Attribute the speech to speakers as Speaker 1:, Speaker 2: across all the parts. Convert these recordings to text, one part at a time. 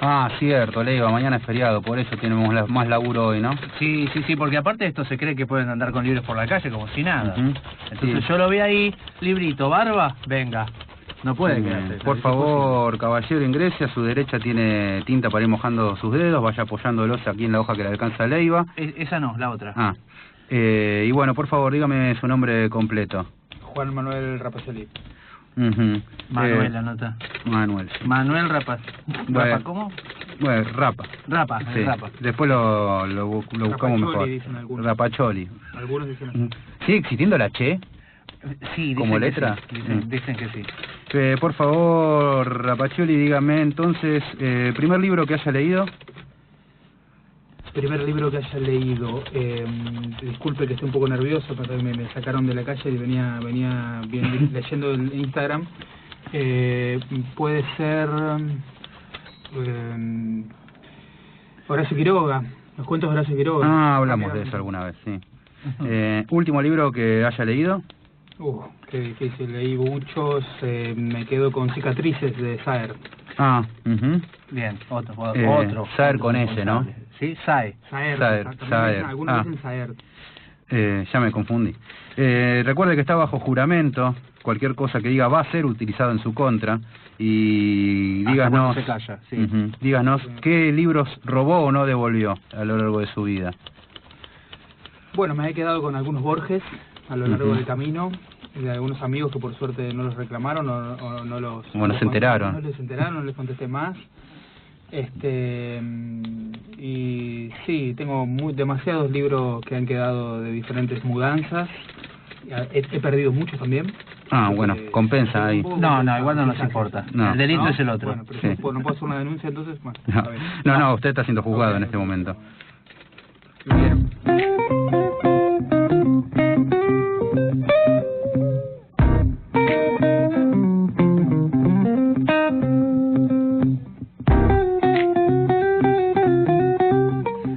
Speaker 1: Ah, cierto, Leiva, mañana es feriado, por eso tenemos más laburo hoy, ¿no?
Speaker 2: Sí, porque aparte de esto se cree que pueden andar con libros por la calle como si nada. Entonces
Speaker 1: Sí.
Speaker 2: yo lo vi ahí, librito, barba, venga. No puede quedarse.
Speaker 1: Por favor, caballero, ingrese. A su derecha tiene tinta para ir mojando sus dedos. Vaya apoyándolos aquí en la hoja que le alcanza a Leiva.
Speaker 2: Esa no, la otra.
Speaker 1: Ah. Y bueno, por favor, dígame su nombre completo.
Speaker 3: Juan Manuel Rapacioli.
Speaker 2: Manuel, anota.
Speaker 1: Manuel. Sí.
Speaker 2: Manuel Rapa.
Speaker 1: Bueno,
Speaker 2: ¿Rapa cómo?
Speaker 1: Bueno, Rapa.
Speaker 2: Rapa,
Speaker 1: Sí.
Speaker 2: Rapa.
Speaker 1: Después lo buscamos
Speaker 3: Rapacholi,
Speaker 1: mejor.
Speaker 3: dicen algunos.
Speaker 1: Rapacholi.
Speaker 3: Algunos dicen así.
Speaker 1: ¿Sigue existiendo la Che?
Speaker 2: Sí,
Speaker 1: ¿Como
Speaker 2: dicen que
Speaker 1: letra?
Speaker 2: sí, dicen que sí.
Speaker 1: Por favor, Rapacholi, dígame entonces, primer libro que haya leído.
Speaker 3: Primer libro que haya leído, disculpe que estoy un poco nervioso, pero me sacaron de la calle y venía bien leyendo el Instagram. Puede ser Horacio Quiroga, los cuentos de Horacio Quiroga.
Speaker 1: Ah, hablamos de eso alguna vez, sí. Último libro que haya leído.
Speaker 3: Qué difícil, leí muchos, me quedo con Cicatrices de Saer.
Speaker 1: Ah,
Speaker 2: Bien, otro.
Speaker 1: Saer con S, ¿no?
Speaker 2: Sí, Saer.
Speaker 3: Saer. Algunos dicen Saer.
Speaker 1: Ya me confundí. Recuerde que está bajo juramento. Cualquier cosa que diga va a ser utilizado en su contra. Y díganos,
Speaker 2: se calla, sí.
Speaker 1: Díganos qué libros robó o no devolvió a lo largo de su vida.
Speaker 3: Bueno, me he quedado con algunos Borges a lo largo del camino, de algunos amigos que por suerte no los reclamaron o no los...
Speaker 1: Bueno, se enteraron.
Speaker 3: No les enteraron, no les contesté más. Y sí, tengo demasiados libros que han quedado de diferentes mudanzas. He perdido muchos también.
Speaker 1: Ah, bueno, compensa ahí.
Speaker 2: No, igual no nos importa.
Speaker 1: No.
Speaker 2: El delito
Speaker 3: ¿No?
Speaker 2: es el otro.
Speaker 3: Bueno, pero
Speaker 1: Sí.
Speaker 3: no puedo hacer una denuncia entonces. Bueno,
Speaker 1: No, usted está siendo juzgado en este momento.
Speaker 3: Bien.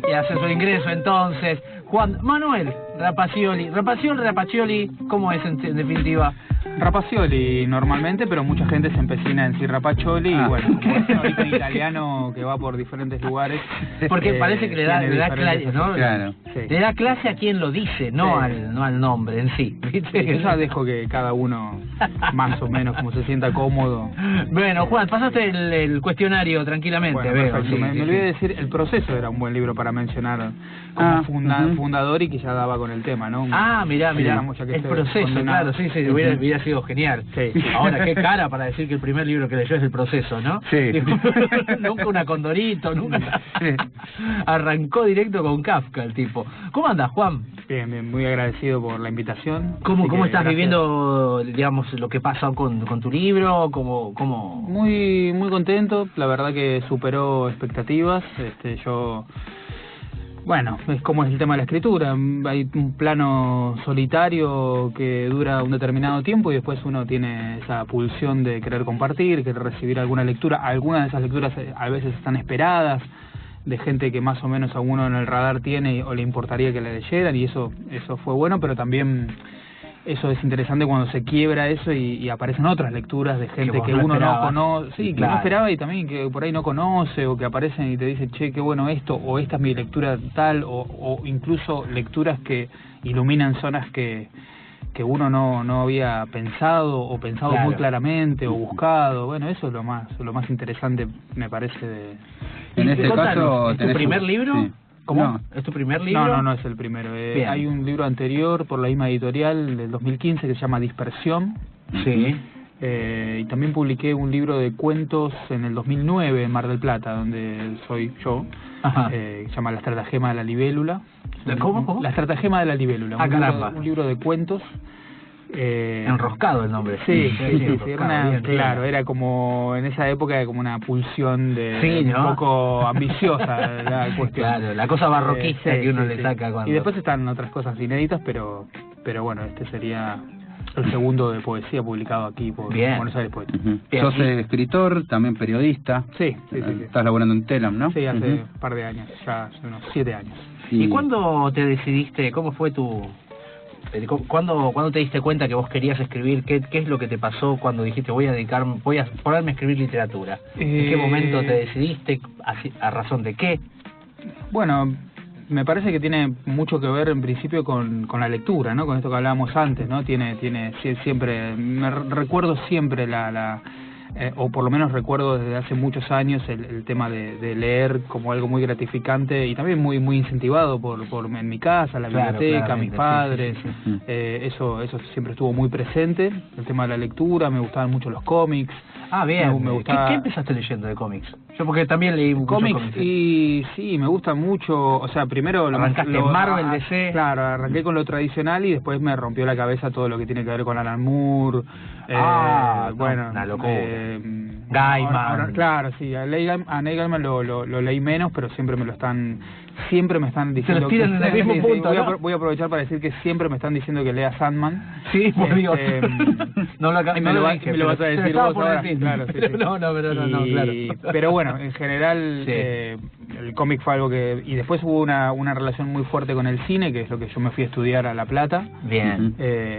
Speaker 2: Y hace su ingreso entonces Juan Manuel Rapacioli, ¿cómo es en definitiva?
Speaker 3: Rapacioli normalmente, pero mucha gente se empecina en decir Rapacholi y bueno, como es un origen italiano que va por diferentes lugares.
Speaker 2: Porque parece que le da clase, ¿no?
Speaker 1: Claro.
Speaker 3: Sí.
Speaker 2: Le da clase a quien lo dice, no al nombre en sí. ¿Viste?
Speaker 3: Yo ya dejo que cada uno más o menos como se sienta cómodo.
Speaker 2: Bueno, Juan, pasaste el cuestionario tranquilamente,
Speaker 3: Bueno,
Speaker 2: veo.
Speaker 3: perfecto.
Speaker 2: Sí,
Speaker 3: me olvidé de decir, El proceso era un buen libro para mencionar como fundador y que ya daba con el tema, ¿no?
Speaker 2: Ah, mirá,
Speaker 3: Digamos, ya que
Speaker 2: el
Speaker 3: estoy
Speaker 2: proceso,
Speaker 3: condenado.
Speaker 2: claro, sí, hubiera sido genial.
Speaker 3: Sí.
Speaker 2: Ahora, qué cara para decir que el primer libro que leyó es El proceso, ¿no?
Speaker 1: Sí.
Speaker 2: Nunca una Condorito, nunca. Arrancó directo con Kafka el tipo. ¿Cómo andas, Juan?
Speaker 3: Bien, muy agradecido por la invitación.
Speaker 2: ¿Cómo
Speaker 3: Así que
Speaker 2: estás
Speaker 3: gracias.
Speaker 2: viviendo, digamos, lo que pasó con tu libro? ¿Cómo?
Speaker 3: Muy contento, la verdad que superó expectativas. Bueno, es como es el tema de la escritura, hay un plano solitario que dura un determinado tiempo y después uno tiene esa pulsión de querer compartir, querer recibir alguna lectura. Algunas de esas lecturas a veces están esperadas, de gente que más o menos a uno en el radar tiene o le importaría que le leyeran, y eso fue bueno, pero también eso es interesante cuando se quiebra eso y aparecen otras lecturas de gente que uno no conoce, sí, que no esperaba y también que por ahí no conoce, o que aparecen y te dicen, che, qué bueno esto, o esta es mi lectura tal, o incluso lecturas que iluminan zonas que uno no había pensado o pensado muy claramente o buscado. Bueno, eso es lo más interesante, me parece, de...
Speaker 1: En este caso,
Speaker 2: ¿es tu primer libro?
Speaker 1: Sí.
Speaker 2: ¿Cómo?
Speaker 1: No.
Speaker 2: ¿Es tu primer libro?
Speaker 3: No es el primero. Hay un libro anterior por la misma editorial del 2015 que se llama Dispersión.
Speaker 2: Sí.
Speaker 3: Y también publiqué un libro de cuentos en el 2009 en Mar del Plata, donde soy yo. Se llama La estratagema de la libélula.
Speaker 2: ¿Cómo?
Speaker 3: La estratagema de la libélula. Un libro de cuentos.
Speaker 2: Enroscado el nombre.
Speaker 3: Sí, era como en esa época era como una pulsión de
Speaker 2: ¿no?
Speaker 3: un poco ambiciosa la cuestión.
Speaker 2: Claro, la cosa barroquista que uno le saca cuando...
Speaker 3: Y después están otras cosas inéditas, pero bueno, este sería el segundo de poesía publicado aquí por Buenos Aires Poeta.
Speaker 1: Sos escritor, también periodista.
Speaker 3: Sí.
Speaker 1: Estás laburando en Telam, ¿no?
Speaker 3: Sí, hace un par de años, ya hace unos 7 años.
Speaker 2: ¿Y cuándo te decidiste, cómo fue tu ¿Cuándo te diste cuenta que vos querías escribir? ¿Qué es lo que te pasó cuando dijiste voy a ponerme a escribir literatura? ¿En qué momento te decidiste? ¿A razón de qué?
Speaker 3: Bueno, me parece que tiene mucho que ver en principio con la lectura, ¿no? Con esto que hablábamos antes, ¿no? Tiene siempre, recuerdo siempre o por lo menos recuerdo desde hace muchos años el tema de leer como algo muy gratificante y también muy incentivado por en mi casa, la biblioteca, mis padres.
Speaker 1: Sí.
Speaker 3: Eso siempre estuvo muy presente, el tema de la lectura. Me gustaban mucho los cómics.
Speaker 2: Ah, bien.
Speaker 3: Me gustaba...
Speaker 2: ¿Qué empezaste leyendo de cómics? Yo porque también leí muchos cómics.
Speaker 3: Y sí, me gusta mucho. O sea, primero
Speaker 2: arrancaste en Marvel, DC.
Speaker 3: Claro, arranqué con lo tradicional y después me rompió la cabeza todo lo que tiene que ver con Alan Moore. Bueno,
Speaker 2: una locura. Gaiman.
Speaker 3: Claro, sí, a Neil Gaiman lo leí menos, pero siempre me están diciendo
Speaker 2: que en el mismo punto,
Speaker 3: voy a aprovechar para decir que siempre me están diciendo que lea Sandman.
Speaker 2: Sí, por Dios.
Speaker 3: No lo dije, me lo vas a decir vos ahora. Claro, sí, sí.
Speaker 2: No, claro.
Speaker 3: Pero bueno, en general el cómic fue algo que... Y después hubo una relación muy fuerte con el cine, que es lo que yo me fui a estudiar a La Plata.
Speaker 2: Bien.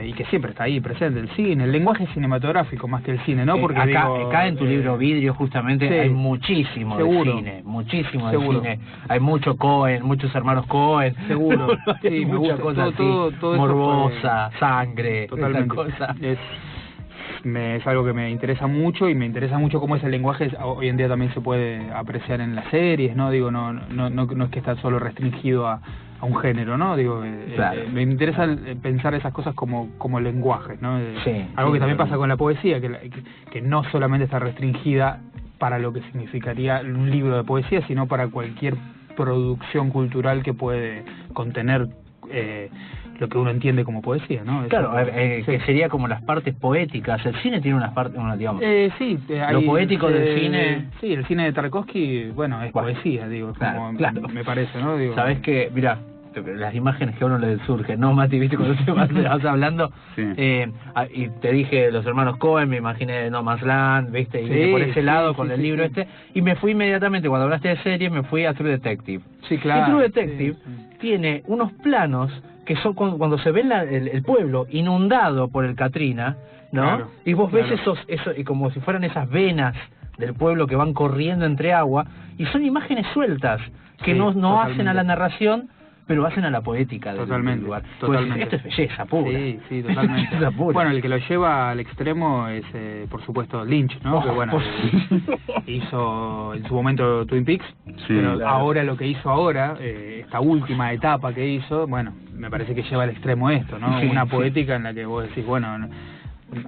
Speaker 3: Y que siempre está ahí presente, el cine, el lenguaje cinematográfico más que el cine, ¿no? Porque
Speaker 2: acá en tu libro Vidrio justamente hay muchísimo de cine, de cine. Hay mucho Cohen, muchos hermanos Cohen.
Speaker 3: Seguro.
Speaker 2: Sí,
Speaker 3: me
Speaker 2: muchas
Speaker 3: gusta
Speaker 2: cosas
Speaker 3: todo
Speaker 2: morbosa, sangre,
Speaker 3: totalmente.
Speaker 2: Cosa.
Speaker 3: Es algo que me interesa mucho y me interesa mucho cómo ese lenguaje hoy en día también se puede apreciar en las series, ¿no? Digo, no es que está solo restringido a un género, ¿no? Digo, me interesa pensar esas cosas como lenguajes, ¿no? Algo que también pasa con la poesía, que no solamente está restringida para lo que significaría un libro de poesía, sino para cualquier producción cultural que puede contener lo que uno entiende como poesía, ¿no?
Speaker 2: Claro, que sería como las partes poéticas. El cine tiene unas partes, digamos.
Speaker 3: Sí,
Speaker 2: lo poético del cine.
Speaker 3: Sí, el cine de Tarkovsky, bueno, es poesía, digo,
Speaker 2: claro.
Speaker 3: Me parece, ¿no? Digo,
Speaker 2: ¿sabés qué? Mirá, las imágenes que a uno le surgen, ¿no, Mati? ¿Viste cuando te vas hablando?
Speaker 1: Sí.
Speaker 2: Y te dije los hermanos Cohen, me imaginé No Man's Land, ¿viste? Y vine por ese lado con el libro y me fui inmediatamente, cuando hablaste de series, me fui a True Detective.
Speaker 3: Sí, claro.
Speaker 2: Y True Detective tiene unos planos que son cuando se ve el pueblo inundado por el Katrina, ¿no?
Speaker 3: Claro,
Speaker 2: y vos ves eso y como si fueran esas venas del pueblo que van corriendo entre agua, y son imágenes sueltas que no hacen a la narración, pero hacen a la poética del lugar.
Speaker 3: Totalmente.
Speaker 2: Esto es belleza pura.
Speaker 3: Sí, totalmente. Bueno, el que lo lleva al extremo es, por supuesto, Lynch, ¿no? Que bueno, hizo en su momento Twin Peaks, pero ahora lo que hizo ahora, esta última etapa que hizo, bueno, me parece que lleva al extremo esto, ¿no? Una poética en la que vos decís, bueno,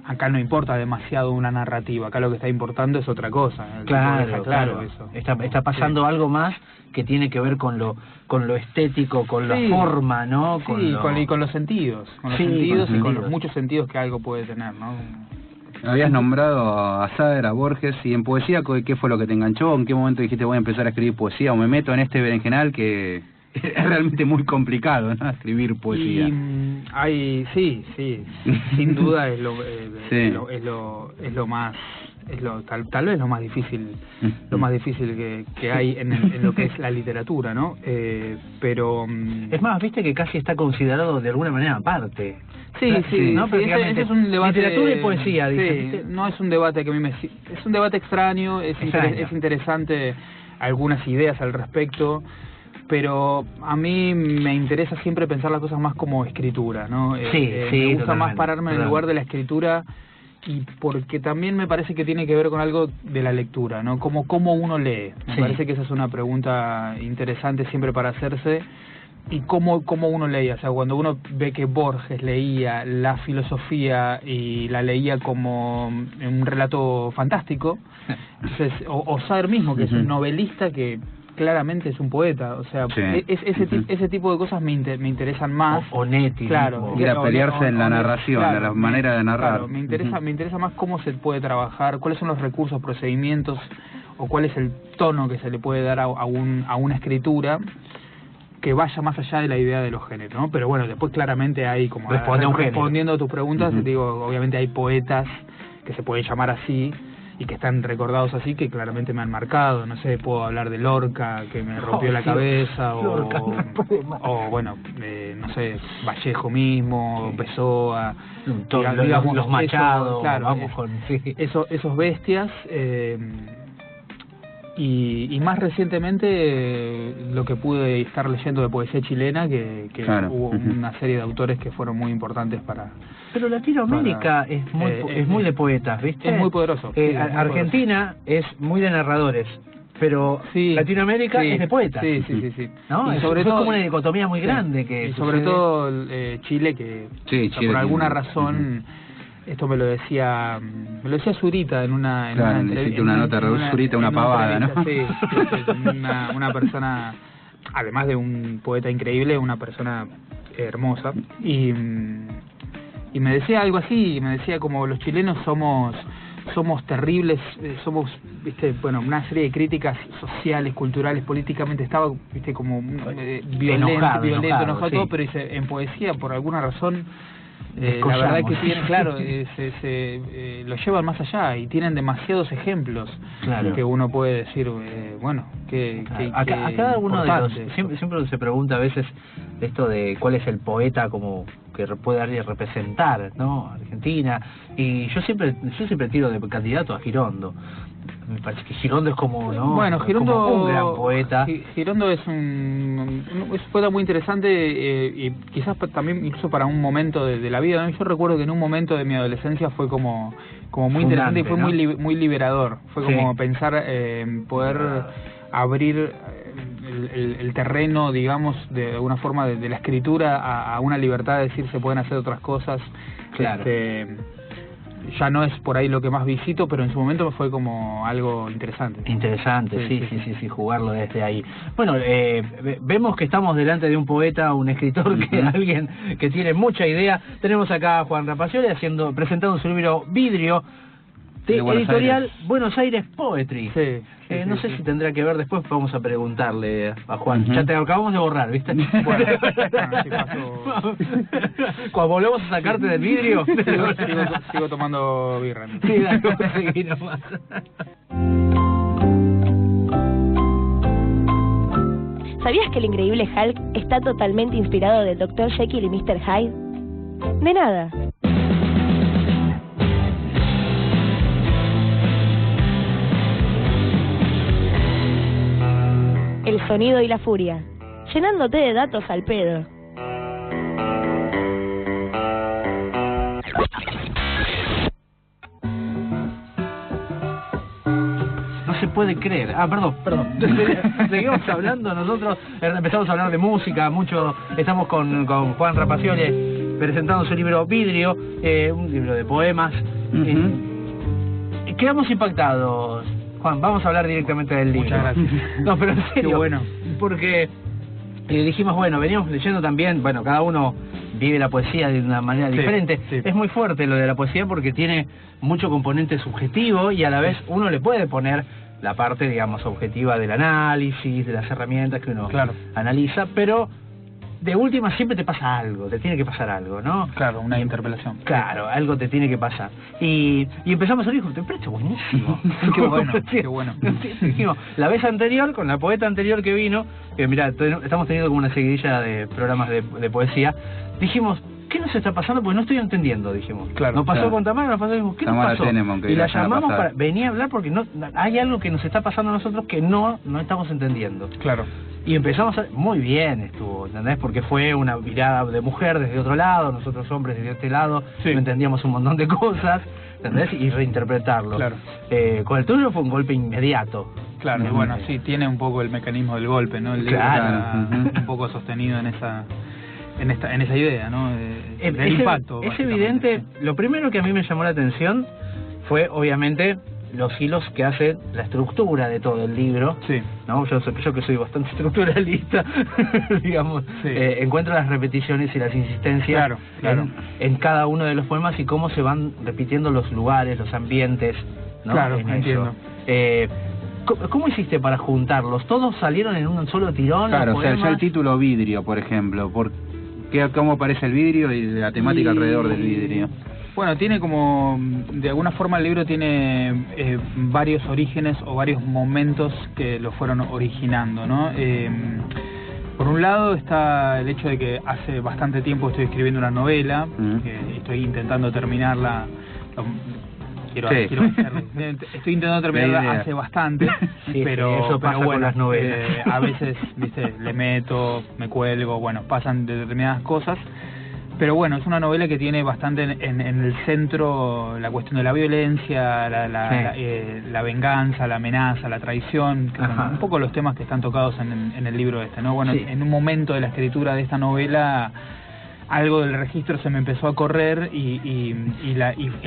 Speaker 3: acá no importa demasiado una narrativa, acá lo que está importando es otra cosa.
Speaker 2: Claro, eso. Está pasando algo más que tiene que ver con lo estético, con la forma, ¿no?
Speaker 3: Y con los sentidos, y con los muchos sentidos que algo puede tener, ¿no?
Speaker 1: Habías nombrado a Saavedra, a Borges, y en poesía, ¿qué fue lo que te enganchó? ¿En qué momento dijiste voy a empezar a escribir poesía o me meto en este berenjenal que es realmente muy complicado, ¿no? Escribir poesía?
Speaker 3: Sin duda es lo más, tal vez lo más difícil, que hay en lo que es la literatura, ¿no? Pero
Speaker 2: es más, viste que casi está considerado de alguna manera aparte.
Speaker 3: ¿no? Ese es un debate.
Speaker 2: Literatura y poesía,
Speaker 3: no es un debate que a mí es un debate extraño, es interesante algunas ideas al respecto. Pero a mí me interesa siempre pensar las cosas más como escritura, ¿no? Me gusta más pararme en el lugar de la escritura, y porque también me parece que tiene que ver con algo de la lectura, ¿no? Cómo uno lee. Me parece que esa es una pregunta interesante siempre para hacerse. Y cómo uno leía, o sea, cuando uno ve que Borges leía la filosofía y la leía como un relato fantástico, entonces, o Sader mismo, que es un novelista que claramente es un poeta, o sea, ese tipo de cosas me interesan más.
Speaker 2: O Netti,
Speaker 1: claro, ir a pelearse en la narración, en la manera de narrar.
Speaker 3: Claro, me interesa más cómo se puede trabajar, cuáles son los recursos, procedimientos, o cuál es el tono que se le puede dar a una escritura que vaya más allá de la idea de los géneros, ¿no? Pero bueno, después claramente hay, como respondiendo a tus preguntas, digo, obviamente hay poetas que se pueden llamar así, y que están recordados así, que claramente me han marcado. No sé, puedo hablar de Lorca, que me rompió la cabeza,
Speaker 2: Lorca,
Speaker 3: o bueno, no sé, Vallejo mismo, Pessoa,
Speaker 2: digamos, los Machado,
Speaker 3: claro,
Speaker 2: vamos con
Speaker 3: esos bestias. Y más recientemente lo que pude estar leyendo de poesía chilena, que
Speaker 1: claro.
Speaker 3: Hubo una serie de autores que fueron muy importantes para...
Speaker 2: Pero Latinoamérica es muy de poetas, ¿viste?
Speaker 3: Es muy poderoso. Sí,
Speaker 2: Argentina es muy de narradores, pero Latinoamérica es de poetas.
Speaker 3: Sí.
Speaker 2: ¿No?
Speaker 3: Y
Speaker 2: es
Speaker 3: todo,
Speaker 2: como una dicotomía muy grande que
Speaker 3: y sobre todo Chile, que
Speaker 1: Chile,
Speaker 3: por alguna razón... Esto me lo decía Zurita en una
Speaker 1: entrevista, una nota de Zurita, una pavada, ¿no?
Speaker 3: Sí, una persona, además de un poeta increíble, una persona hermosa, y me decía algo así, me decía como los chilenos somos terribles, somos, una serie de críticas sociales, culturales, políticamente estaba, como violento, enojado, todo, pero dice, en poesía, por alguna razón, la verdad es que tienen, claro, lo llevan más allá y tienen demasiados ejemplos que uno puede decir,
Speaker 2: a cada uno de los, siempre se pregunta a veces esto de cuál es el poeta como que puede representar, ¿no? Argentina, y yo siempre tiro de candidato a Girondo. Me parece que Girondo es como, ¿no?
Speaker 3: Bueno, Girondo,
Speaker 2: como un gran poeta.
Speaker 3: Girondo es un poeta muy interesante, y quizás también incluso para un momento de la vida. Yo recuerdo que en un momento de mi adolescencia fue como muy interesante y fue, ¿no? muy liberador. Fue como pensar poder abrir el terreno, digamos, de alguna forma de la escritura a una libertad de decir se pueden hacer otras cosas.
Speaker 2: Claro.
Speaker 3: Ya no es por ahí lo que más visito, pero en su momento fue como algo interesante.
Speaker 2: Interesante, sí, jugarlo desde ahí. Bueno, vemos que estamos delante de un poeta, un escritor, que alguien que tiene mucha idea. Tenemos acá a Juan Rapacioli presentando su libro Vidrio, de editorial Buenos Aires Poetry. No sé si tendrá que ver, después vamos a preguntarle a Juan. Ya te acabamos de borrar, ¿viste? Bueno, cuando volvemos a sacarte del vidrio...
Speaker 3: sigo tomando birra.
Speaker 2: Sí, dale, seguí nomás.
Speaker 4: ¿Sabías que el increíble Hulk está totalmente inspirado de Dr. Jekyll y Mr. Hyde? De nada. El sonido y la furia, llenándote de datos al pedo.
Speaker 2: No se puede creer. Perdón. Seguimos hablando nosotros, empezamos a hablar de música, mucho. Estamos con Juan Rapacioli presentando su libro Vidrio, un libro de poemas. Quedamos impactados. Juan, vamos a hablar directamente del libro.
Speaker 3: Muchas gracias.
Speaker 2: No, pero en serio,
Speaker 3: qué bueno.
Speaker 2: Porque dijimos, veníamos leyendo también, cada uno vive la poesía de una manera diferente. Sí. Es muy fuerte lo de la poesía porque tiene mucho componente subjetivo y a la vez uno le puede poner la parte, digamos, objetiva del análisis, de las herramientas que uno analiza, pero de última siempre te pasa algo, te tiene que pasar algo, ¿no?
Speaker 3: Claro, una interpelación.
Speaker 2: Claro, algo te tiene que pasar. Y empezamos a decir, pero esto es buenísimo.
Speaker 3: Qué bueno.
Speaker 2: Dijimos, la vez anterior, con la poeta anterior que vino, mirá, estamos teniendo como una seguidilla de programas de poesía, dijimos, ¿qué nos está pasando? Porque no estoy entendiendo, dijimos. Nos pasó con Tamara, nos pasó, dijimos, ¿qué nos pasó? Y la llamamos para venir a hablar porque hay algo que nos está pasando a nosotros que no estamos entendiendo.
Speaker 3: Claro.
Speaker 2: Y empezamos muy bien estuvo, ¿entendés? Porque fue una mirada de mujer desde otro lado, nosotros hombres desde este lado, no entendíamos un montón de cosas, ¿entendés? Y reinterpretarlo.
Speaker 3: Claro.
Speaker 2: Con el tuyo fue un golpe inmediato.
Speaker 3: Claro, y bueno, sí, tiene un poco el mecanismo del golpe, ¿no? El libro está un poco sostenido en esa idea, ¿no? Del impacto.
Speaker 2: Es evidente, lo primero que a mí me llamó la atención fue, obviamente, los hilos que hace la estructura de todo el libro, ¿no? Yo que soy bastante estructuralista, digamos, encuentro las repeticiones y las insistencias en cada uno de los poemas y cómo se van repitiendo los lugares, los ambientes, ¿no?
Speaker 3: Claro, entiendo.
Speaker 2: ¿Cómo hiciste para juntarlos? ¿Todos salieron en un solo tirón?
Speaker 1: Claro, o sea, ya el título Vidrio, por ejemplo, ¿cómo aparece el vidrio y la temática alrededor del vidrio?
Speaker 3: Bueno, tiene como, de alguna forma el libro tiene varios orígenes o varios momentos que lo fueron originando, ¿no? Por un lado está el hecho de que hace bastante tiempo estoy escribiendo una novela, que estoy intentando terminarla, estoy intentando terminarla hace bastante, pero
Speaker 2: eso pasa
Speaker 3: bueno,
Speaker 2: con las novelas.
Speaker 3: A veces, viste, le meto, me cuelgo, bueno, pasan determinadas cosas. Pero bueno, es una novela que tiene bastante en el centro la cuestión de la violencia, la venganza, la amenaza, la traición, que son un poco los temas que están tocados en el libro este, ¿no? Bueno, en un momento de la escritura de esta novela, algo del registro se me empezó a correr y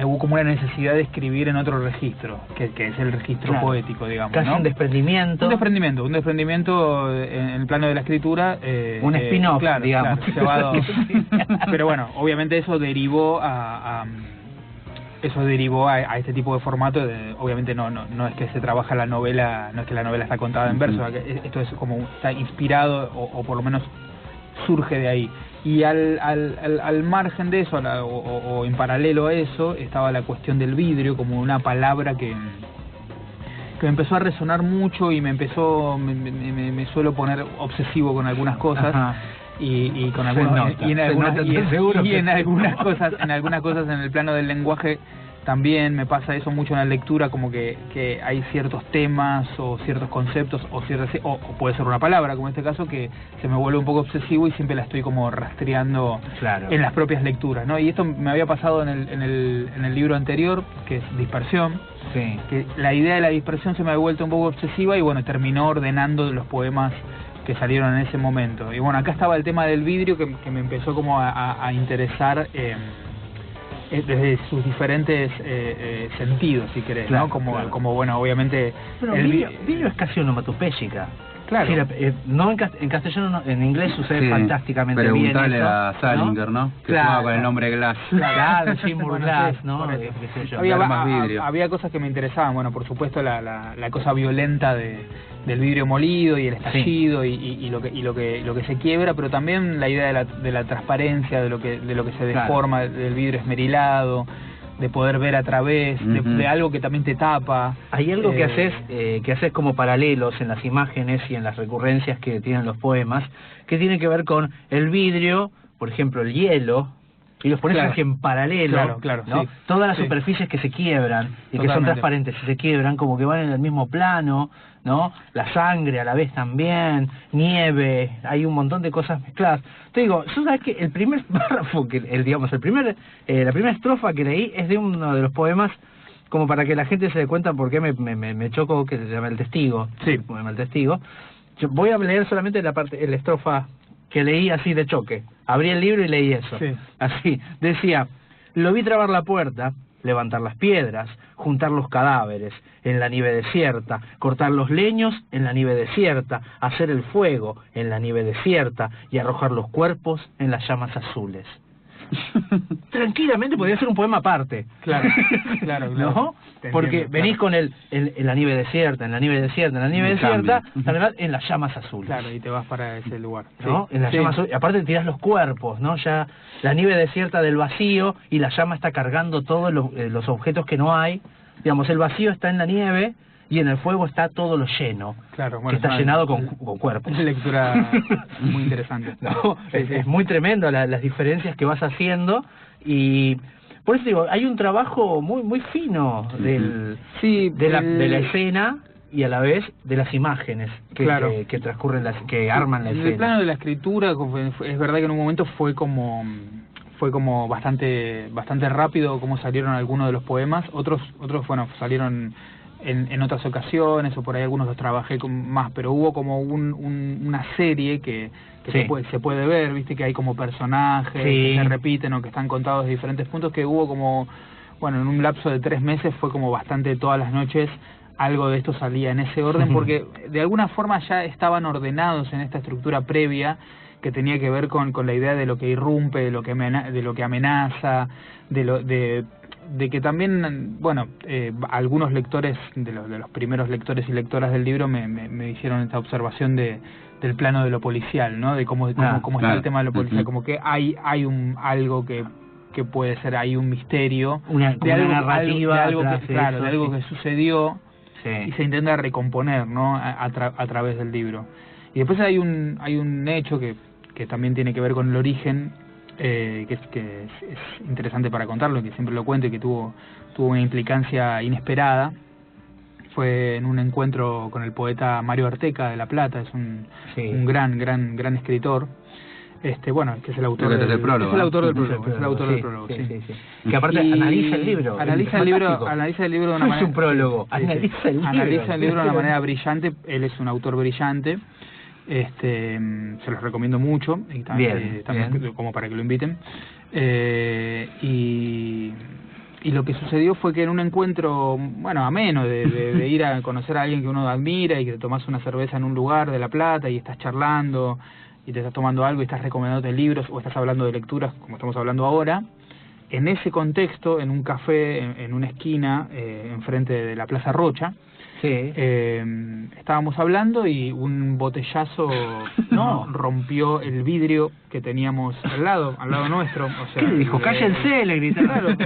Speaker 3: hubo como una necesidad de escribir en otro registro, que es el registro poético, digamos,
Speaker 2: casi, ¿no? Un desprendimiento en el plano de la escritura,
Speaker 3: un
Speaker 2: spin-off,
Speaker 3: claro,
Speaker 2: digamos,
Speaker 3: llevado. Pero bueno, obviamente eso derivó a este tipo de formato. Obviamente no es que se trabaja la novela, no es que la novela está contada en verso, esto es como está inspirado o por lo menos surge de ahí. Y al margen de eso, o en paralelo a eso, estaba la cuestión del vidrio como una palabra que me empezó a resonar mucho y me suelo poner obsesivo con algunas cosas. Y con algunos, en algunas cosas en el plano del lenguaje también me pasa eso mucho en la lectura, como que hay ciertos temas o ciertos conceptos o puede ser una palabra, como en este caso, que se me vuelve un poco obsesivo y siempre la estoy como rastreando en las propias lecturas, ¿no? Y esto me había pasado en el libro anterior, que es Dispersión, que la idea de la dispersión se me había vuelto un poco obsesiva y bueno, terminó ordenando los poemas que salieron en ese momento. Y bueno, acá estaba el tema del vidrio que me empezó como a interesar desde sus diferentes sentidos, si querés, ¿no? Como bueno, obviamente...
Speaker 2: Pero vidrio es casi onomatopéyica.
Speaker 3: Claro.
Speaker 2: Sí, no en castellano, no, en inglés sucede fantásticamente bien.
Speaker 1: Preguntale a Salinger, ¿no? Que jugaba con el nombre Glass.
Speaker 2: Claro, Seymour Glass, ¿no?
Speaker 3: Qué sé yo. Había cosas que me interesaban, bueno, por supuesto la cosa violenta del vidrio molido y el estallido y lo que se quiebra, pero también la idea de la transparencia, de lo que se deforma, del vidrio esmerilado, de poder ver a través, de algo que también te tapa.
Speaker 2: Hay algo que haces como paralelos en las imágenes y en las recurrencias que tienen los poemas, que tiene que ver con el vidrio, por ejemplo el hielo, y los pones en paralelo, ¿no?
Speaker 3: Sí.
Speaker 2: Todas las superficies que se quiebran y que son transparentes y se quiebran, como que van en el mismo plano, ¿no? La sangre a la vez también, nieve, hay un montón de cosas mezcladas. Te digo, ¿tú sabes que el primer párrafo, la primera estrofa que leí es de uno de los poemas, como para que la gente se dé cuenta por qué me chocó, que se llama El Testigo?
Speaker 3: Sí.
Speaker 2: El Testigo. Yo voy a leer solamente la estrofa que leí así de choque. Abrí el libro y leí eso.
Speaker 3: Sí.
Speaker 2: Así, decía: lo vi trabar la puerta, levantar las piedras, juntar los cadáveres en la nieve desierta, cortar los leños en la nieve desierta, hacer el fuego en la nieve desierta y arrojar los cuerpos en las llamas azules. Tranquilamente podría ser un poema aparte.
Speaker 3: Claro.
Speaker 2: ¿No? Porque venís con en la nieve desierta, en la nieve desierta, en la nieve desierta, en las llamas azules.
Speaker 3: Claro, y te vas para ese lugar.
Speaker 2: ¿No? En las llamas azules. Aparte tirás los cuerpos, ¿no? Ya la nieve desierta del vacío y la llama está cargando todos los objetos que no hay. Digamos, el vacío está en la nieve y en el fuego está todo lo lleno, que está llenado con cuerpos.
Speaker 3: Es lectura muy interesante.
Speaker 2: No, es muy tremendo las diferencias que vas haciendo, y por eso digo, hay un trabajo muy fino de la escena y a la vez de las imágenes que transcurren, que arman la escena.
Speaker 3: En el plano de la escritura, es verdad que en un momento fue como bastante rápido como salieron algunos de los poemas, otros bueno, salieron en otras ocasiones, o por ahí algunos los trabajé más, pero hubo como una serie que se puede ver, viste, que hay como personajes que se repiten o que están contados de diferentes puntos, que hubo como, bueno, en un lapso de 3 meses fue como bastante todas las noches algo de esto salía en ese orden, porque de alguna forma ya estaban ordenados en esta estructura previa que tenía que ver con la idea de lo que irrumpe, de lo que amenaza, de que también, bueno, algunos lectores, de los primeros lectores y lectoras del libro me hicieron esta observación del plano de lo policial, ¿no? De cómo está el tema de lo policial, como que hay algo que que puede ser ahí un misterio,
Speaker 2: una narrativa,
Speaker 3: de algo que sucedió,
Speaker 2: sí,
Speaker 3: y se intenta recomponer, ¿no? a través del libro. Y después hay un hecho que también tiene que ver con el origen, que es interesante para contarlo, que siempre lo cuento, y que tuvo una implicancia inesperada. Fue en un encuentro con el poeta Mario Arteca de La Plata, es un gran escritor. Bueno, que es el autor del prólogo. Es el autor del prólogo.
Speaker 2: Que aparte analiza el libro.
Speaker 3: Analiza el libro de una manera.
Speaker 2: Es un prólogo. Analiza
Speaker 3: el libro de una manera brillante. Él es un autor brillante. Se los recomiendo mucho. Y también como para que lo inviten. Y lo que sucedió fue que en un encuentro, ameno, de ir a conocer a alguien que uno admira y que te tomas una cerveza en un lugar de La Plata y estás charlando y te estás tomando algo y estás recomendándote libros o estás hablando de lecturas, como estamos hablando ahora, en ese contexto, en un café, en una esquina, enfrente de la Plaza Rocha, estábamos hablando y un botellazo rompió el vidrio que teníamos al lado nuestro. O sea,
Speaker 2: ¿qué dijo? ¡Cállense! Le gritaron.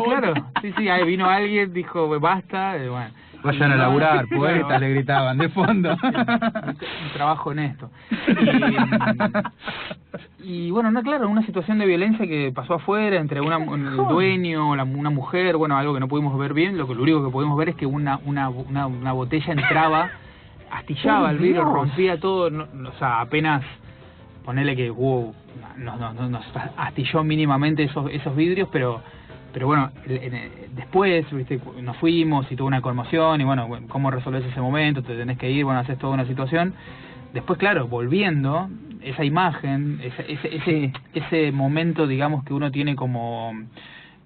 Speaker 3: Claro, sí, ahí vino alguien, dijo, basta, bueno.
Speaker 1: Vayan a laburar, poetas, le gritaban de fondo.
Speaker 3: Un trabajo en esto. Y bueno, claro, una situación de violencia que pasó afuera entre el dueño, una mujer, algo que no pudimos ver bien. Lo único que pudimos ver es que una botella entraba, astillaba el vidrio, rompía todo, o sea, apenas ponerle que nos astilló mínimamente esos vidrios, pero bueno, después, ¿viste? Nos fuimos y tuvo una conmoción y ¿cómo resolvés ese momento? Te tenés que ir, haces toda una situación. Después, claro, volviendo, esa imagen, ese momento, digamos, que uno tiene como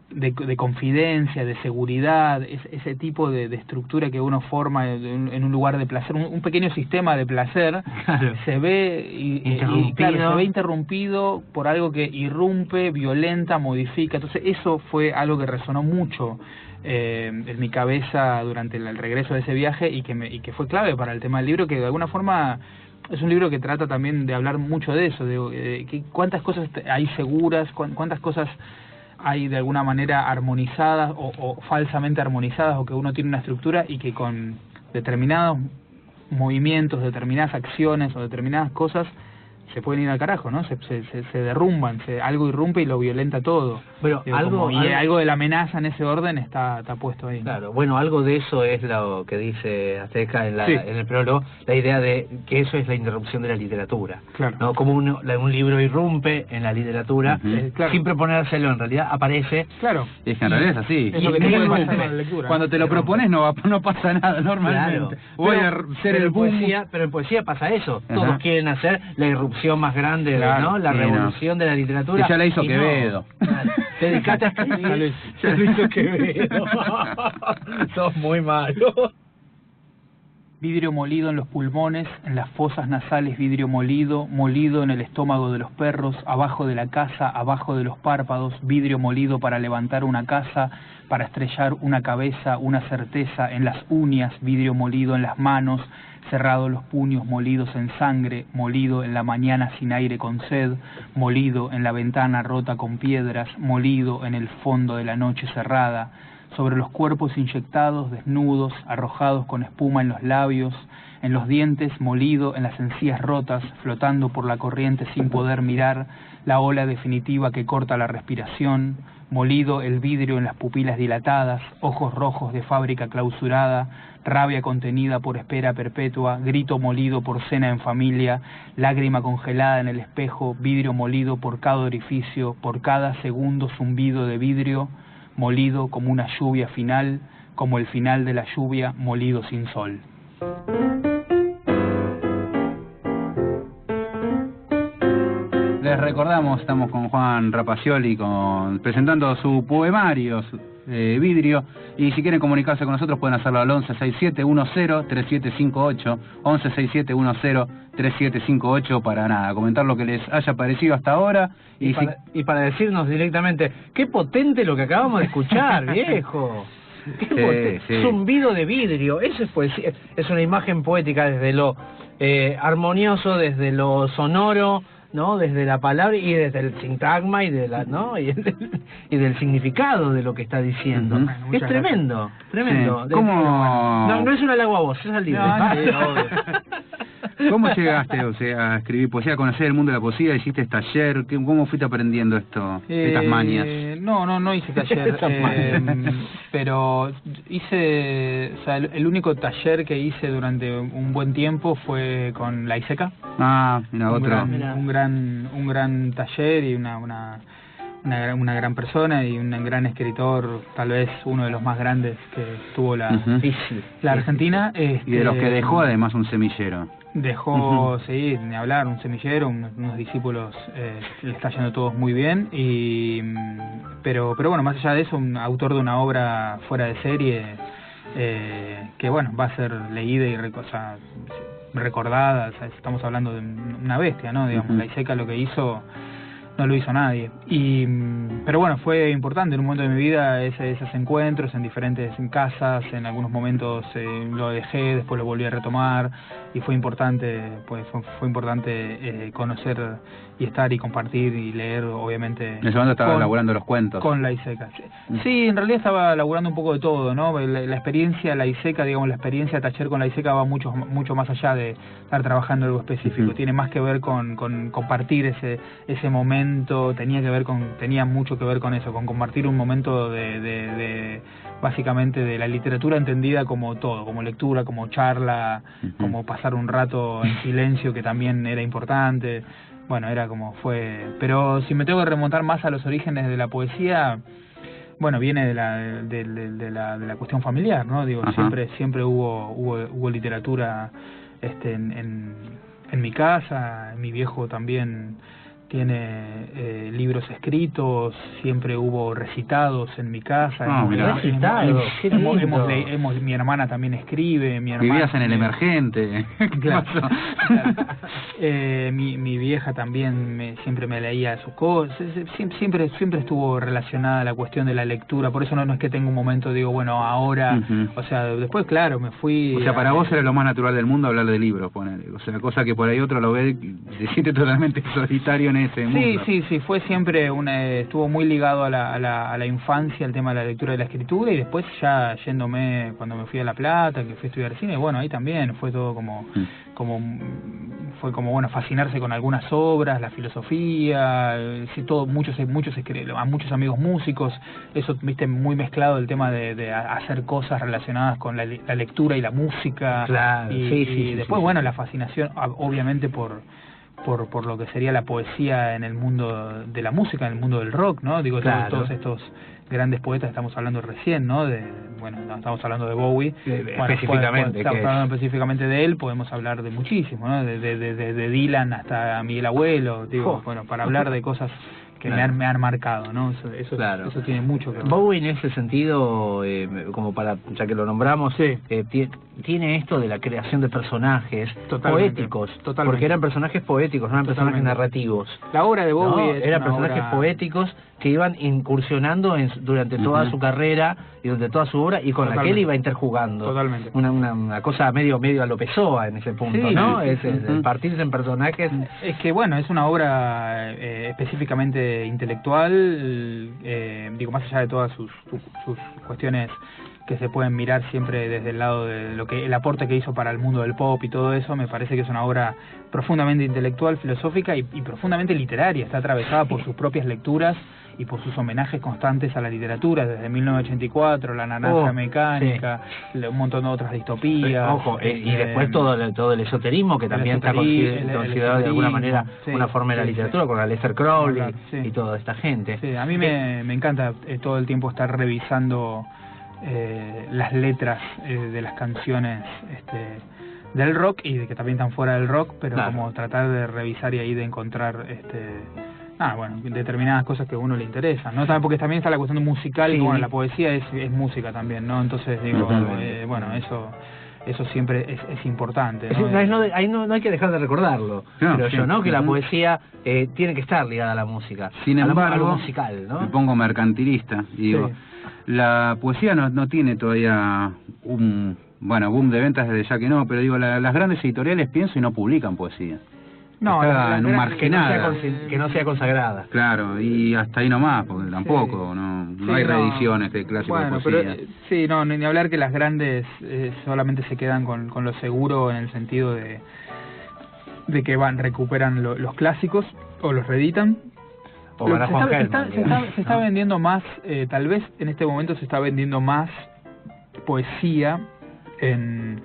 Speaker 3: de confidencia, de seguridad, ese tipo de estructura que uno forma en un lugar de placer, un pequeño sistema de placer, claro, se ve se ve interrumpido por algo que irrumpe, violenta, modifica. Entonces eso fue algo que resonó mucho en mi cabeza durante el regreso de ese viaje y que fue clave para el tema del libro, que de alguna forma es un libro que trata también de hablar mucho de eso, de cuántas cosas hay seguras, cuántas cosas hay de alguna manera armonizadas o falsamente armonizadas, o que uno tiene una estructura y que con determinados movimientos, determinadas acciones o determinadas cosas se pueden ir al carajo, ¿no? Se derrumban, algo irrumpe y lo violenta todo.
Speaker 2: Bueno,
Speaker 3: algo de la amenaza en ese orden está puesto ahí, ¿no?
Speaker 2: Claro, algo de eso es lo que dice Arteca en el prólogo, la idea de que eso es la interrupción de la literatura. Claro. ¿No? Como un libro irrumpe en la literatura, claro, sin proponérselo, en realidad aparece.
Speaker 3: Claro.
Speaker 1: Y es que en realidad es así.
Speaker 3: Es lo que te puede pasar en la lectura.
Speaker 1: Cuando te lo propones no pasa nada normalmente.
Speaker 2: Claro.
Speaker 1: Voy a ser el boom.
Speaker 2: Pero en poesía pasa eso. Todos quieren hacer la irrupción más grande, claro, ¿no? La revolución de la literatura.
Speaker 1: Y ya la hizo Quevedo.
Speaker 2: Te dedicaste a escribir. Ya lo hizo Quevedo. Sos muy malo.
Speaker 3: Vidrio molido en los pulmones, en las fosas nasales vidrio molido, molido en el estómago de los perros, abajo de la casa, abajo de los párpados, vidrio molido para levantar una casa, para estrellar una cabeza, una certeza, en las uñas, vidrio molido en las manos, cerrados los puños, molidos en sangre, molido en la mañana sin aire con sed, molido en la ventana rota con piedras, molido en el fondo de la noche cerrada, sobre los cuerpos inyectados, desnudos, arrojados con espuma en los labios, en los dientes, molido en las encías rotas, flotando por la corriente sin poder mirar, la ola definitiva que corta la respiración, molido el vidrio en las pupilas dilatadas, ojos rojos de fábrica clausurada, rabia contenida por espera perpetua, grito molido por cena en familia, lágrima congelada en el espejo, vidrio molido por cada orificio, por cada segundo zumbido de vidrio, molido como una lluvia final, como el final de la lluvia, molido sin sol.
Speaker 1: Les recordamos, estamos con Juan Rapacioli presentando su poemario Vidrio, y si quieren comunicarse con nosotros pueden hacerlo al 1167103758, 1167103758, para comentar lo que les haya parecido hasta ahora
Speaker 2: y para decirnos directamente qué potente lo que acabamos de escuchar, viejo. Zumbido de vidrio, eso es poesía, es una imagen poética desde lo armonioso, desde lo sonoro, ¿no? Desde la palabra y desde el sintagma y de la, ¿no? y del significado de lo que está diciendo. Es tremendo, tremendo.
Speaker 1: Sí. ¿Cómo?
Speaker 2: No es un halago a vos, es al libro.
Speaker 1: ¿Cómo llegaste, o sea, a escribir poesía, a conocer el mundo de la poesía? ¿Hiciste taller? ¿Cómo fuiste aprendiendo estas manias?
Speaker 3: No hice taller, pero hice, o sea, el único taller que hice durante un buen tiempo fue con la ISECA.
Speaker 1: Mira,
Speaker 3: un gran taller y una gran persona y un gran escritor, tal vez uno de los más grandes que tuvo la Argentina.
Speaker 1: Y de los que dejó además un semillero.
Speaker 3: Dejó, sí, ni hablar, un semillero, unos discípulos, le está yendo todos muy bien, pero bueno, más allá de eso, un autor de una obra fuera de serie, que bueno, va a ser leída y recordada, o sea, estamos hablando de una bestia, ¿no? Digamos, la ISECA lo que hizo no lo hizo nadie. Pero bueno, fue importante en un momento de mi vida esos encuentros en diferentes casas, en algunos momentos lo dejé, después lo volví a retomar y fue importante, pues fue importante conocer y estar y compartir y leer, obviamente.
Speaker 1: En ese momento estaba laburando los cuentos.
Speaker 3: Con la ISECA. Sí, en realidad estaba laburando un poco de todo, ¿no? La experiencia, la ISECA, digamos, la experiencia de taller con la ISECA va mucho más allá de estar trabajando en algo específico. Tiene más que ver con compartir ese momento, tenía mucho que ver con eso, con compartir un momento de básicamente de la literatura entendida como todo, como lectura, como charla, como pasar un rato en silencio, que también era importante. Bueno, era como fue. Pero si me tengo que remontar más a los orígenes de la poesía, bueno, viene de la cuestión familiar, ¿no? Digo, siempre hubo literatura en mi casa. Mi viejo también tiene libros escritos, siempre hubo recitados en mi casa.
Speaker 2: Recitados,
Speaker 3: mi hermana también escribe.
Speaker 1: Vivías en el Emergente.
Speaker 3: Claro. Mi vieja también siempre me leía sus cosas. Siempre estuvo relacionada a la cuestión de la lectura. Por eso no es que tenga un momento, digo, bueno, ahora, o sea, después, claro, me fui.
Speaker 1: O sea, para vos era lo más natural del mundo hablar de libros, ponele. O sea, cosa que por ahí otro lo ve y se siente totalmente solitario en ese mundo.
Speaker 3: Sí, fue siempre estuvo muy ligado a la infancia, el tema de la lectura y la escritura, y después ya yéndome, cuando me fui a La Plata, que fui a estudiar cine, bueno, ahí también fue todo fue como bueno, fascinarse con algunas obras, la filosofía, muchos a muchos amigos músicos, eso, viste, muy mezclado el tema de hacer cosas relacionadas con la lectura y la música.
Speaker 2: Claro,
Speaker 3: y después, bueno, la fascinación, obviamente, por lo que sería la poesía en el mundo de la música, en el mundo del rock, ¿no? Digo, todos estos grandes poetas, estamos hablando recién, ¿no? Estamos hablando de Bowie.
Speaker 2: Específicamente.
Speaker 3: Estamos hablando específicamente de él, podemos hablar de muchísimo, ¿no? De Dylan hasta Miguel Abuelo, digo, bueno, para hablar de cosas que me han marcado, ¿no? Eso tiene mucho que ver.
Speaker 2: Bowie en ese sentido, como para, ya que lo nombramos, tiene esto de la creación de personajes poéticos, porque eran personajes poéticos, no eran personajes narrativos.
Speaker 3: La obra de Bowie
Speaker 2: eran personajes poéticos que iban incursionando durante toda su carrera y durante toda su obra, y con la que él iba interjugando.
Speaker 3: Totalmente.
Speaker 2: Una cosa medio a lo Pessoa en ese punto, ¿no? El partirse en personajes.
Speaker 3: Es que, bueno, es una obra específicamente intelectual, digo, más allá de todas sus cuestiones que se pueden mirar siempre desde el lado de el aporte que hizo para el mundo del pop y todo eso. Me parece que es una obra profundamente intelectual, filosófica y profundamente literaria. Está atravesada por sus propias lecturas y por sus homenajes constantes a la literatura, desde 1984, La Naranja Mecánica, un montón de otras distopías.
Speaker 2: Y después todo el esoterismo, que también está considerado de alguna manera una forma de la literatura, con Aleister Crowley y toda esta gente.
Speaker 3: Sí, a mí me encanta todo el tiempo estar revisando las letras de las canciones del rock, y de que también están fuera del rock, pero como tratar de revisar y ahí de encontrar determinadas cosas que a uno le interesan, ¿no? También porque también está la cuestión musical, y bueno, la poesía es música también, ¿no? Entonces digo, bueno, eso siempre es importante, ¿no?
Speaker 2: Ahí no hay que dejar de recordarlo, pero yo, ¿no? Que la poesía tiene que estar ligada a la música.
Speaker 1: Sin embargo,
Speaker 2: a lo musical, ¿no?
Speaker 1: Me pongo mercantilista y digo, la poesía no tiene todavía un boom de ventas, desde ya que no, pero digo, las grandes editoriales pienso y no publican poesía.
Speaker 3: No,
Speaker 1: está en un marginada.
Speaker 2: Que no sea consagrada.
Speaker 1: Claro, y hasta ahí nomás, porque tampoco, no hay reediciones de clásicos de poesía.
Speaker 3: Pero, sí, no, ni hablar que las grandes solamente se quedan con lo seguro en el sentido de que recuperan los clásicos o los reeditan.
Speaker 2: O
Speaker 3: se está vendiendo más, tal vez en este momento se está vendiendo más poesía en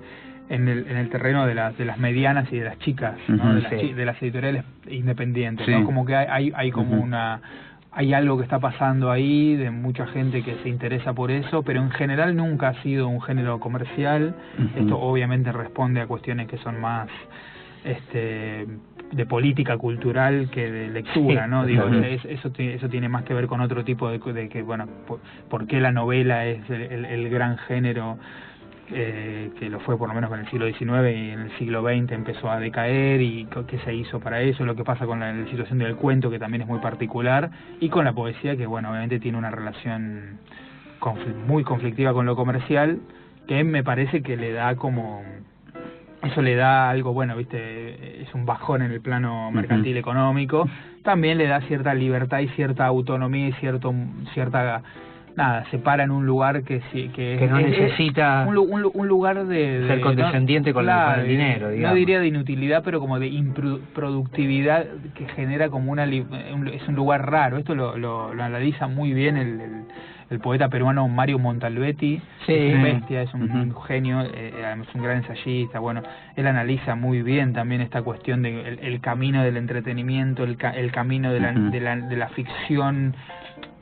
Speaker 3: el terreno de las medianas y de las chicas, ¿no? De las editoriales independientes, ¿no? Como que hay como hay algo que está pasando ahí de mucha gente que se interesa por eso, pero en general nunca ha sido un género comercial. Esto obviamente responde a cuestiones que son más de política cultural que de lectura, ¿no? Digo, eso tiene más que ver con otro tipo de que, bueno, por qué la novela es el gran género que lo fue por lo menos en el siglo XIX y en el siglo XX empezó a decaer, y qué se hizo para eso, lo que pasa con la situación del cuento, que también es muy particular, y con la poesía, que bueno, obviamente tiene una relación muy conflictiva con lo comercial, que me parece que le da como... Eso le da algo, bueno, viste, es un bajón en el plano mercantil económico, también le da cierta libertad y cierta autonomía y cierta... Nada, se para en un lugar que
Speaker 2: no necesita
Speaker 3: un lugar de
Speaker 2: ser condescendiente con el dinero, digamos.
Speaker 3: No diría de inutilidad, pero como de improductividad, que genera como es un lugar raro. Esto lo analiza muy bien el poeta peruano Mario Montalbetti. Es un bestia, es un genio, es un gran ensayista. Bueno, él analiza muy bien también esta cuestión de el camino del entretenimiento, el camino de la ficción.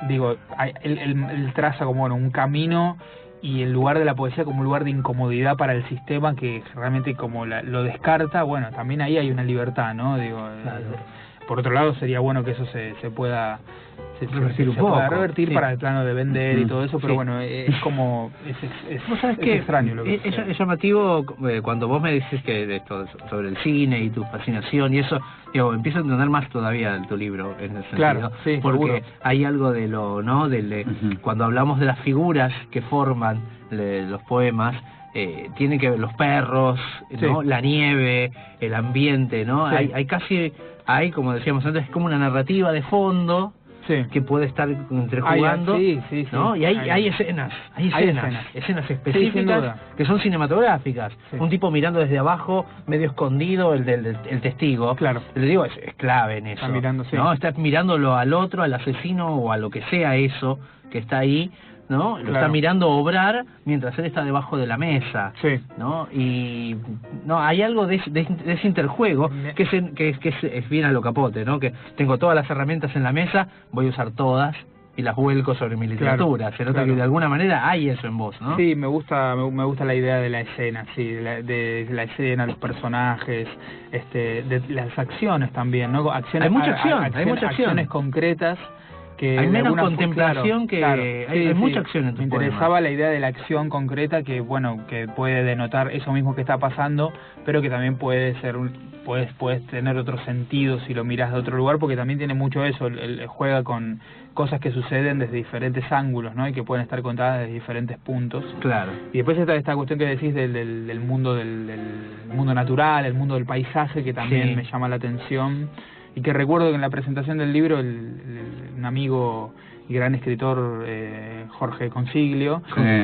Speaker 3: Digo, él traza como un camino, y el lugar de la poesía como un lugar de incomodidad para el sistema, que realmente como lo descarta. Bueno, también ahí hay una libertad, ¿no? Digo, por otro lado sería bueno que eso se pueda revertir para el plano de vender y todo eso, pero bueno, es como
Speaker 2: ¿Vos sabés
Speaker 3: es extraño lo que
Speaker 2: es llamativo cuando vos me dices que de esto, sobre el cine y tu fascinación y eso, digo, empiezo a entender más todavía tu libro en ese sentido, porque seguro. Hay algo de lo, ¿no? Cuando hablamos de las figuras que forman los poemas, tienen que ver los perros, ¿no? La nieve, el ambiente, ¿no? Hay, como decíamos antes, como una narrativa de fondo que puede estar entrejugando, ¿no? Y hay escenas específicas que son cinematográficas. Un tipo mirando desde abajo, medio escondido, el testigo.
Speaker 3: Claro.
Speaker 2: Le digo, es clave en eso.
Speaker 3: Está mirando,
Speaker 2: ¿no? Está mirándolo al otro, al asesino o a lo que sea eso que está ahí, ¿no? Lo está mirando obrar mientras él está debajo de la mesa, ¿no? Y no hay algo de ese interjuego que es bien a lo Capote, ¿no? Que tengo todas las herramientas en la mesa, voy a usar todas y las vuelco sobre mi literatura. Se nota que de alguna manera hay eso en vos, ¿no?
Speaker 3: Sí, me gusta la idea de la escena, de la escena, los personajes, de las acciones también, ¿no? Hay mucha acción, acciones concretas. Que
Speaker 2: hay menos contemplación hay mucha acción en tu poema.
Speaker 3: Me interesaba la idea de la acción concreta, que bueno, que puede denotar eso mismo que está pasando, pero que también puede ser puedes tener otro sentido si lo miras de otro lugar, porque también tiene mucho eso, juega con cosas que suceden desde diferentes ángulos, ¿no? Y que pueden estar contadas desde diferentes puntos.
Speaker 2: Claro.
Speaker 3: Y después está esta cuestión que decís del mundo del mundo natural, el mundo del paisaje, que también me llama la atención. Y que recuerdo que en la presentación del libro un amigo y gran escritor, Jorge Consiglio,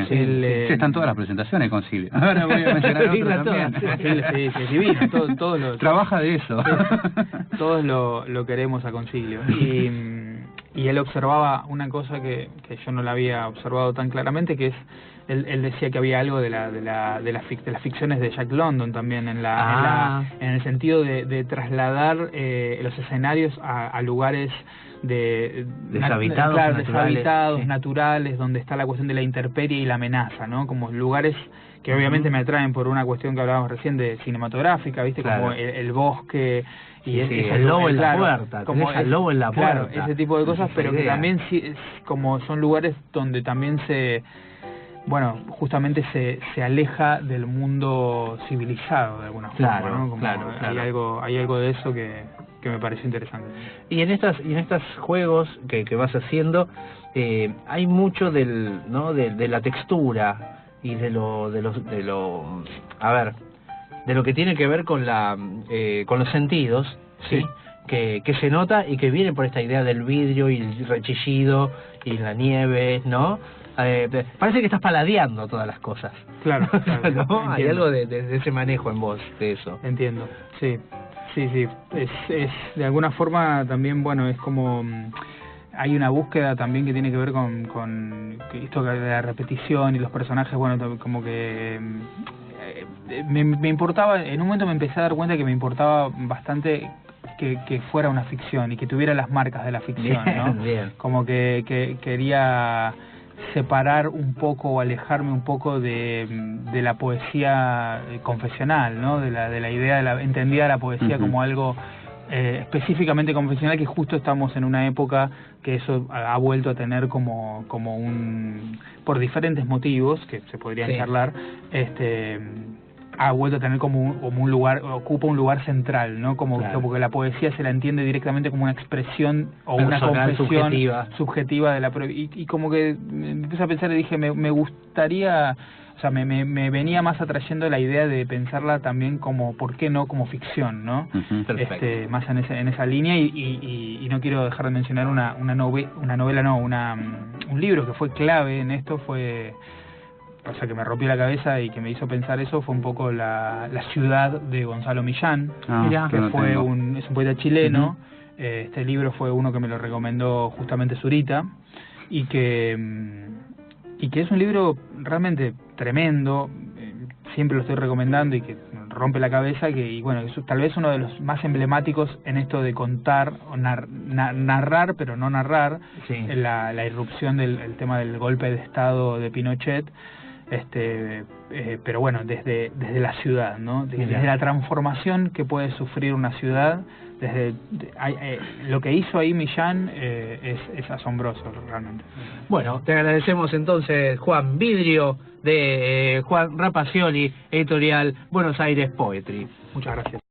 Speaker 1: están todas las presentaciones de Consiglio. Ahora voy a mencionar otro también.
Speaker 3: Sí, divino, todos
Speaker 1: trabaja de eso.
Speaker 3: Todos lo queremos a Consiglio. Y él observaba una cosa que yo no la había observado tan claramente, que es él decía que había algo de las ficciones de Jack London también en el sentido de trasladar los escenarios a lugares deshabitados, naturales, donde está la cuestión de la intemperie y la amenaza, ¿no? Como lugares que obviamente me atraen por una cuestión que hablábamos recién de cinematográfica, ¿viste? Como el bosque y
Speaker 2: el lobo en la puerta, como el lobo en la puerta.
Speaker 3: Claro, ese tipo de cosas, pero que también como son lugares donde también justamente se aleja del mundo civilizado de alguna forma, ¿no? Como hay algo de eso que me pareció interesante.
Speaker 2: Y en estos juegos que vas haciendo, hay mucho de la textura y de lo que tiene que ver con los sentidos, ¿sí? Que se nota y que viene por esta idea del vidrio y el rechillido y la nieve, ¿no? Parece que estás paladeando todas las cosas.
Speaker 3: Claro, claro.
Speaker 2: ¿No? Hay algo de ese manejo en vos, de eso.
Speaker 3: Entiendo, sí. Es de alguna forma también, bueno, es como... hay una búsqueda también que tiene que ver con esto de la repetición y los personajes, bueno, como que... me importaba, en un momento me empecé a dar cuenta que me importaba bastante que fuera una ficción y que tuviera las marcas de la ficción, ¿no?
Speaker 2: Bien.
Speaker 3: Como que quería separar un poco o alejarme un poco de la poesía confesional, ¿no? De la idea entendida la poesía como algo específicamente confesional, que justo estamos en una época que eso ha vuelto a tener como un, por diferentes motivos que se podrían charlar, ha vuelto a tener como un lugar, ocupa un lugar central, ¿no? Como porque la poesía se la entiende directamente como una expresión o una confesión subjetiva de la y como que me empecé a pensar y dije, me gustaría, o sea, me venía más atrayendo la idea de pensarla también como, ¿por qué no?, como ficción, ¿no? Más en esa línea y no quiero dejar de mencionar un libro que fue clave en esto, o sea, que me rompió la cabeza y que me hizo pensar eso, fue un poco la ciudad de Gonzalo Millán, que fue es un poeta chileno. Este libro fue uno que me lo recomendó justamente Zurita, y que es un libro realmente tremendo, siempre lo estoy recomendando y que rompe la cabeza, y bueno, es tal vez uno de los más emblemáticos en esto de contar, o narrar, pero no narrar, la irrupción del tema del golpe de Estado de Pinochet, pero bueno, desde la ciudad, ¿no? Desde la transformación que puede sufrir una ciudad, lo que hizo ahí Millán es asombroso realmente.
Speaker 2: Bueno, te agradecemos entonces, Juan. Vidrio, de Juan Rapacioli, editorial Buenos Aires Poetry.
Speaker 3: Muchas gracias.